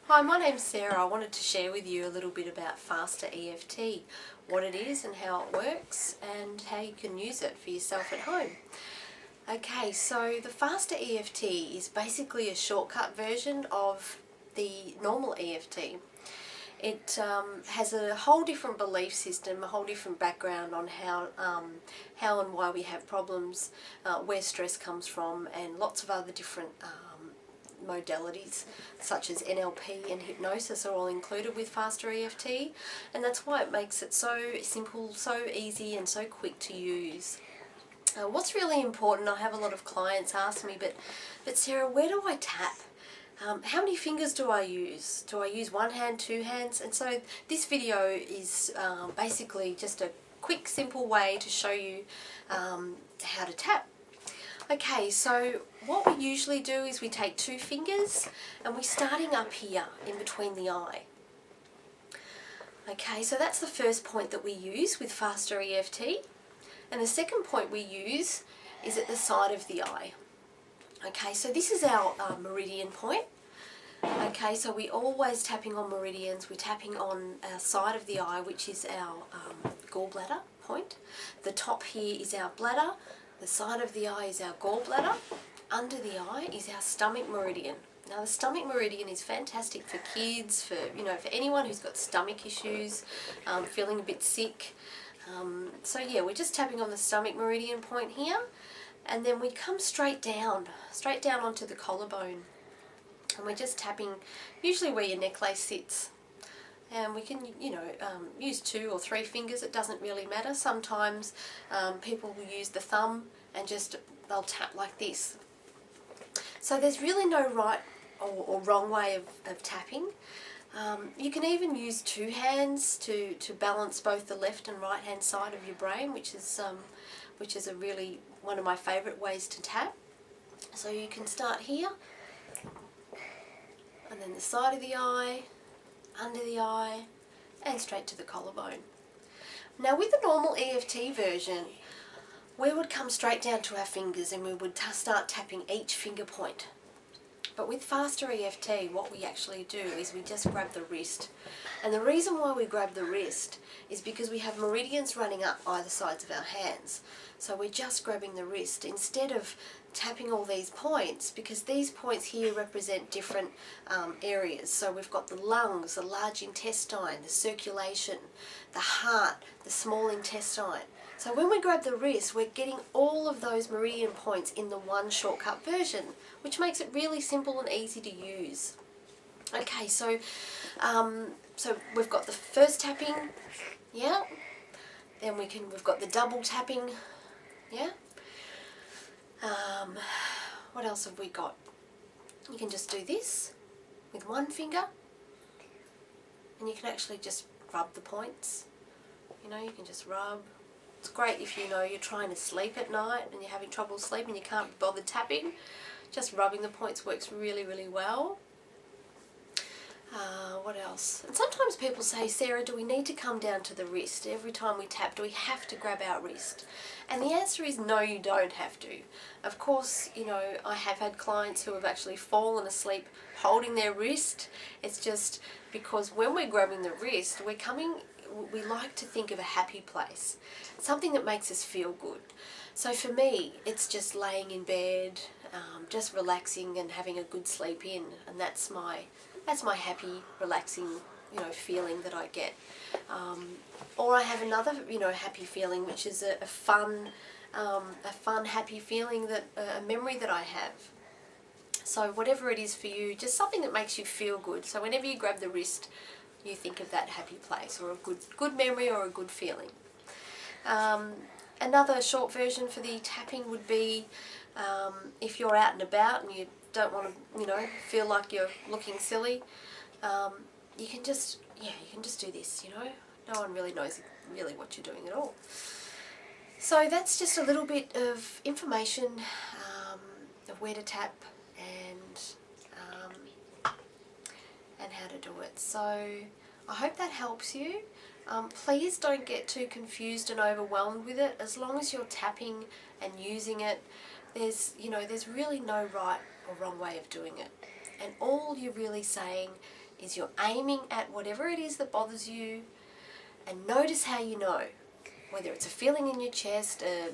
Hi, my name's Sarah. I wanted to share with you a little bit about Faster EFT, what it is and how it works and how you can use it for yourself at home. Okay, so the Faster EFT is basically a shortcut version of the normal EFT. It has a whole different belief system, a whole different background on how and why we have problems, where stress comes from, and lots of other different modalities such as NLP and hypnosis are all included with Faster EFT, and that's why it makes it so simple, so easy and so quick to use. What's really important, I have a lot of clients ask me, but Sarah, where do I tap? How many fingers do I use? Do I use one hand, two hands? And so this video is basically just a quick, simple way to show you how to tap. Okay, so what we usually do is we take two fingers and we're starting up here in between the eye. Okay, so that's the first point that we use with Faster EFT. And the second point we use is at the side of the eye. Okay, so this is our meridian point. Okay, so we're always tapping on meridians. We're tapping on our side of the eye, which is our gallbladder point. The top here is our bladder. The side of the eye is our gallbladder. Under the eye is our stomach meridian. Now the stomach meridian is fantastic for kids, for anyone who's got stomach issues, feeling a bit sick. So yeah, we're just tapping on the stomach meridian point here, and then we come straight down onto the collarbone, and we're just tapping usually where your necklace sits. And we can, use 2 or 3 fingers, it doesn't really matter. Sometimes people will use the thumb and they'll tap like this. So there's really no right or wrong way of tapping. You can even use 2 hands to balance both the left and right hand side of your brain, which is a really one of my favourite ways to tap. So you can start here, and then the side of the eye, under the eye, and straight to the collarbone. Now with the normal EFT version, we would come straight down to our fingers and we would start tapping each finger point. But with Faster EFT, what we actually do is we just grab the wrist. And the reason why we grab the wrist is because we have meridians running up either sides of our hands. So we're just grabbing the wrist instead of tapping all these points, because these points here represent different areas. So we've got the lungs, the large intestine, the circulation, the heart, the small intestine. So when we grab the wrist, we're getting all of those meridian points in the one shortcut version, which makes it really simple and easy to use. Okay, so we've got the first tapping, yeah. Then we've got the double tapping, yeah. What else have we got? You can just do this with one finger, and you can actually just rub the points. You can just rub. It's great if you're trying to sleep at night and you're having trouble sleeping, you can't be bothered tapping. Just rubbing the points works really, really well. What else? And sometimes people say, Sarah, do we need to come down to the wrist? Every time we tap, do we have to grab our wrist? And the answer is no, you don't have to. Of course, I have had clients who have actually fallen asleep holding their wrist. It's just because when we're grabbing the wrist, we like to think of a happy place, something that makes us feel good. So for me, it's just laying in bed, just relaxing and having a good sleep in, and that's my happy, relaxing, feeling that I get. Or I have another, happy feeling, which is a fun, happy feeling, a memory that I have. So whatever it is for you, just something that makes you feel good. So whenever you grab the wrist, you think of that happy place or a good memory or a good feeling. Another short version for the tapping would be if you're out and about and you don't want to, feel like you're looking silly, you can just do this, No one really knows what you're doing at all. So that's just a little bit of information of where to tap and how to do it. So I hope that helps you. Please don't get too confused and overwhelmed with it. As long as you're tapping and using it, there's really no right or wrong way of doing it. And all you're really saying is you're aiming at whatever it is that bothers you, and notice how you know. Whether it's a feeling in your chest, a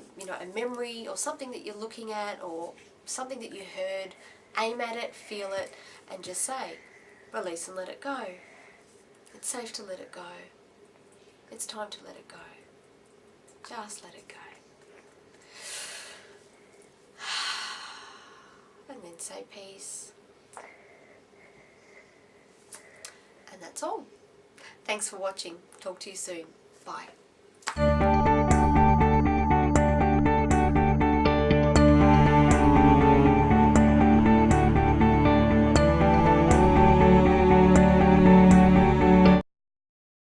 memory, or something that you're looking at, or something that you heard, aim at it, feel it, and just say, release and let it go. It's safe to let it go. It's time to let it go. Just let it go. And then say peace. And that's all. Thanks for watching. Talk to you soon. Bye.